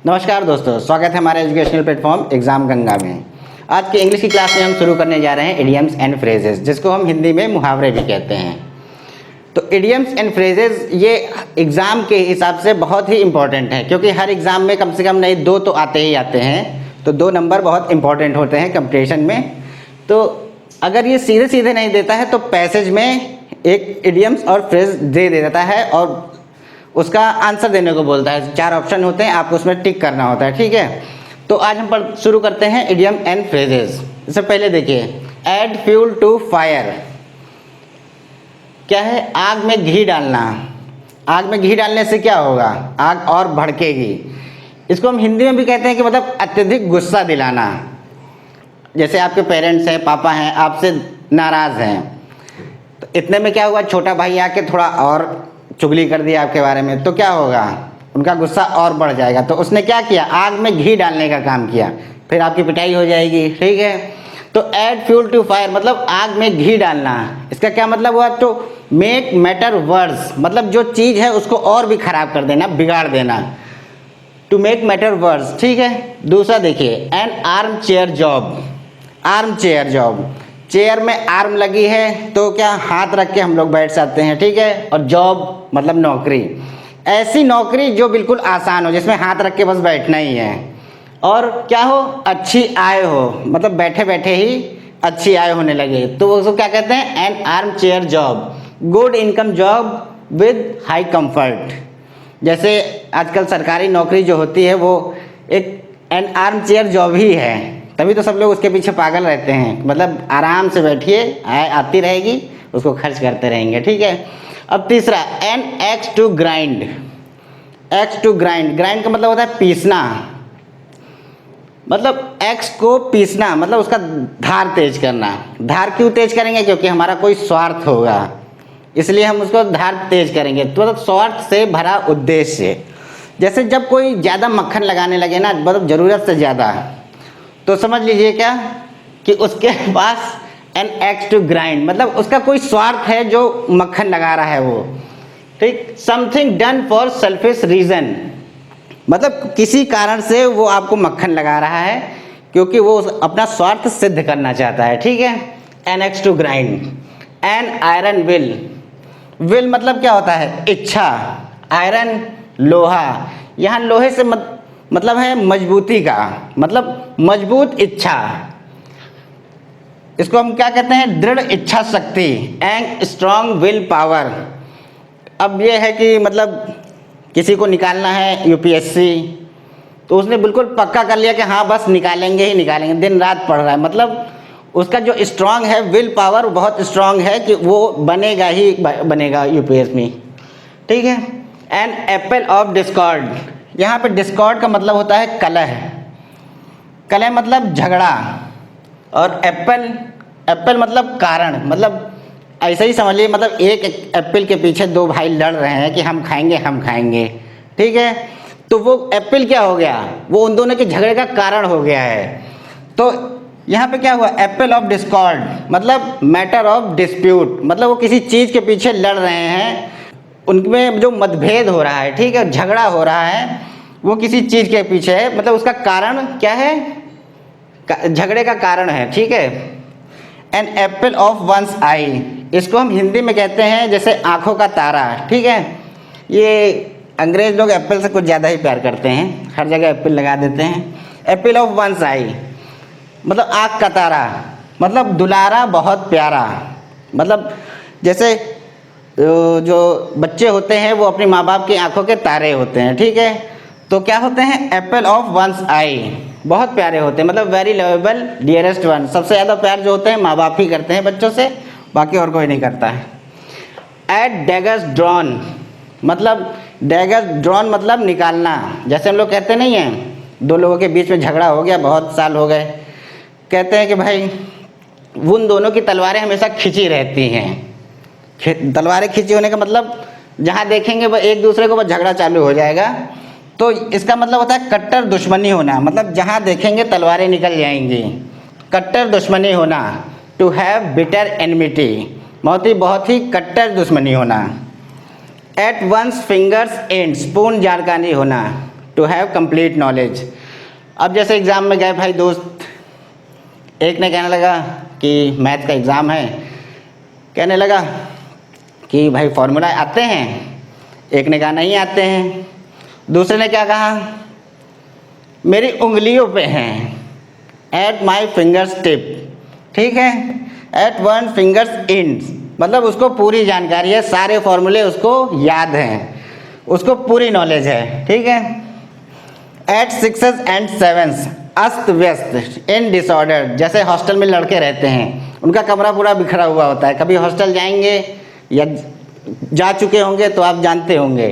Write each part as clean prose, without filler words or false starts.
नमस्कार दोस्तों, स्वागत है हमारे एजुकेशनल प्लेटफॉर्म एग्जाम गंगा में। आज की इंग्लिश की क्लास में हम शुरू करने जा रहे हैं इडियम्स एंड फ्रेजेस, जिसको हम हिंदी में मुहावरे भी कहते हैं। तो इडियम्स एंड फ्रेजेस ये एग्ज़ाम के हिसाब से बहुत ही इंपॉर्टेंट है, क्योंकि हर एग्ज़ाम में कम से कम नहीं 2 तो आते ही आते हैं। तो 2 नंबर बहुत इंपॉर्टेंट होते हैं कंपटीशन में। तो अगर ये सीधे सीधे नहीं देता है तो पैसेज में एक इडियम्स और फ्रेज दे देता है और उसका आंसर देने को बोलता है। 4 ऑप्शन होते हैं, आपको उसमें टिक करना होता है, ठीक है। तो आज हम शुरू करते हैं इडियम एंड फ्रेजेस। इससे पहले देखिए, ऐड फ्यूल टू फायर क्या है? आग में घी डालना। आग में घी डालने से क्या होगा? आग और भड़केगी। इसको हम हिंदी में भी कहते हैं कि मतलब अत्यधिक गुस्सा दिलाना। जैसे आपके पेरेंट्स हैं, पापा हैं, आपसे नाराज़ हैं, तो इतने में क्या हुआ, छोटा भाई आके थोड़ा और चुगली कर दिया आपके बारे में, तो क्या होगा? उनका गुस्सा और बढ़ जाएगा। तो उसने क्या किया? आग में घी डालने का काम किया, फिर आपकी पिटाई हो जाएगी, ठीक है। तो ऐड फ्यूल टू फायर मतलब आग में घी डालना। इसका क्या मतलब हुआ? तो मेक मैटर वर्स मतलब जो चीज़ है उसको और भी खराब कर देना, बिगाड़ देना। टू मेक मैटर वर्स, ठीक है। दूसरा देखिए, N arm chair job. Arm chair job, chair में आर्म लगी है तो क्या हाथ रख के हम लोग बैठ सकते हैं, ठीक है। और जॉब मतलब नौकरी, ऐसी नौकरी जो बिल्कुल आसान हो, जिसमें हाथ रख के बस बैठना ही है। और क्या हो? अच्छी आय हो, मतलब बैठे बैठे ही अच्छी आय होने लगे, तो उसको क्या कहते हैं? N arm chair job. Good income job with high comfort. जैसे आजकल सरकारी नौकरी जो होती है वो एक एन आर्म चेयर जॉब ही है, तभी तो सब लोग उसके पीछे पागल रहते हैं। मतलब आराम से बैठिए, आय आती रहेगी, उसको खर्च करते रहेंगे, ठीक है। अब तीसरा, an axe to grind. Axe to grind, grind का मतलब होता है पीसना। मतलब एक्स को पीसना मतलब उसका धार तेज करना। धार क्यों तेज करेंगे? क्योंकि हमारा कोई स्वार्थ होगा, इसलिए हम उसको धार तेज करेंगे। तो मतलब स्वार्थ से भरा उद्देश्य। जैसे जब कोई ज़्यादा मक्खन लगाने लगे ना, मतलब ज़रूरत से ज़्यादा, तो समझ लीजिए क्या कि उसके पास एन एक्स टू ग्राइंड मतलब उसका कोई स्वार्थ है जो मक्खन लगा रहा है वो, ठीक। Something done for selfish reason मतलब किसी कारण से वो आपको मक्खन लगा रहा है क्योंकि वो अपना स्वार्थ सिद्ध करना चाहता है, ठीक है। An axe to grind. An iron will. Will मतलब क्या होता है? इच्छा। आयरन लोहा, यहाँ लोहे से मतलब है मजबूती का, मतलब मजबूत इच्छा। इसको हम क्या कहते हैं? दृढ़ इच्छा शक्ति। And strong will power. अब ये है कि मतलब किसी को निकालना है यूपीएससी, तो उसने बिल्कुल पक्का कर लिया कि हाँ बस निकालेंगे ही निकालेंगे, दिन रात पढ़ रहा है। मतलब उसका जो स्ट्रॉन्ग है विल पावर, बहुत स्ट्रॉन्ग है कि वो बनेगा ही बनेगा यूपीएससी, ठीक है। An apple of discord. यहाँ पे डिस्कॉर्ड का मतलब होता है कलह। कलह मतलब झगड़ा। और एप्पल, एप्पल मतलब कारण, मतलब ऐसे ही समझ लीजिए, मतलब एक एप्पल के पीछे 2 भाई लड़ रहे हैं कि हम खाएंगे हम खाएंगे, ठीक है। तो वो एप्पल क्या हो गया? वो उन दोनों के झगड़े का कारण हो गया है। तो यहाँ पे क्या हुआ? एप्पल ऑफ डिस्कॉर्ड मतलब मैटर ऑफ डिस्प्यूट, मतलब वो किसी चीज़ के पीछे लड़ रहे हैं, उनमें जो मतभेद हो रहा है, ठीक है, झगड़ा हो रहा है, वो किसी चीज़ के पीछे है, मतलब उसका कारण क्या है? झगड़े का कारण है, ठीक है। An apple of one's eye, इसको हम हिंदी में कहते हैं जैसे आँखों का तारा, ठीक है। ये अंग्रेज लोग एप्पल से कुछ ज़्यादा ही प्यार करते हैं, हर जगह एप्पल लगा देते हैं। एप्पल ऑफ वंस आई मतलब आँख का तारा, मतलब दुलारा, बहुत प्यारा। मतलब जैसे जो बच्चे होते हैं वो अपने माँ बाप की आंखों के तारे होते हैं, ठीक है। तो क्या होते हैं? एप्पल ऑफ वंस आई, बहुत प्यारे होते हैं, मतलब वेरी लवेबल डियरेस्ट वन। सबसे ज़्यादा प्यार जो होते हैं माँ बाप ही करते हैं बच्चों से, बाकी और कोई नहीं करता है। एट डैगर्स ड्रॉन मतलब डैगर्स ड्रॉन मतलब निकालना। जैसे हम लोग कहते नहीं हैं, 2 लोगों के बीच में झगड़ा हो गया, बहुत साल हो गए, कहते हैं कि भाई उन दोनों की तलवारें हमेशा खिंची रहती हैं। तलवारें खींची होने का मतलब जहाँ देखेंगे वह एक दूसरे को बस झगड़ा चालू हो जाएगा। तो इसका मतलब होता है कट्टर दुश्मनी होना, मतलब जहाँ देखेंगे तलवारें निकल जाएंगी। कट्टर दुश्मनी होना। टू हैव बिटर एनमिटी बहुत ही कट्टर दुश्मनी होना। एट वंस फिंगर्स एंड्स पूर्ण जानकारी होना। To have complete knowledge. अब जैसे एग्ज़ाम में गए भाई दोस्त, एक ने कहने लगा कि मैथ का एग्ज़ाम है, कहने लगा कि भाई फार्मूला आते हैं, एक ने कहा नहीं आते हैं, दूसरे ने क्या कहा, मेरी उंगलियों पे हैं, एट माई फिंगर्स टिप, ठीक है, एट वन फिंगर्स एंड्स, मतलब उसको पूरी जानकारी है, सारे फॉर्मूले उसको याद हैं, उसको पूरी नॉलेज है, ठीक है। एट सिक्सेस एंड सेवन्स, अस्त व्यस्त, इन डिसऑर्डर, जैसे हॉस्टल में लड़के रहते हैं, उनका कमरा पूरा बिखरा हुआ होता है, कभी हॉस्टल जाएंगे या जा चुके होंगे तो आप जानते होंगे,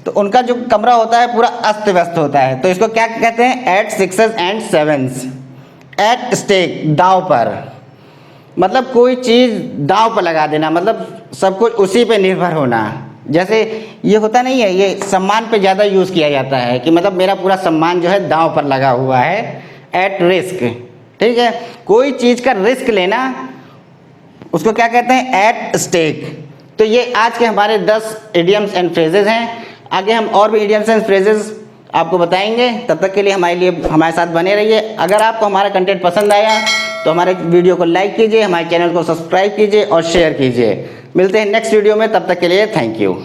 तो उनका जो कमरा होता है पूरा अस्त व्यस्त होता है, तो इसको क्या कहते हैं, at sixes and sevens. At stake, दांव पर, मतलब कोई चीज़ दांव पर लगा देना, मतलब सब कुछ उसी पे निर्भर होना। जैसे ये होता नहीं है, ये सम्मान पे ज़्यादा यूज़ किया जाता है कि मतलब मेरा पूरा सम्मान जो है दांव पर लगा हुआ है, एट रिस्क, ठीक है, कोई चीज़ का रिस्क लेना उसको क्या कहते हैं, एट स्टेक। तो ये आज के हमारे 10 इडियम्स एंड फ्रेजेस हैं, आगे हम और भी इडियम्स एंड फ्रेजेस आपको बताएंगे, तब तक के लिए हमारे साथ बने रहिए। अगर आपको हमारा कंटेंट पसंद आया तो हमारे वीडियो को लाइक कीजिए, हमारे चैनल को सब्सक्राइब कीजिए और शेयर कीजिए। मिलते हैं नेक्स्ट वीडियो में, तब तक के लिए थैंक यू।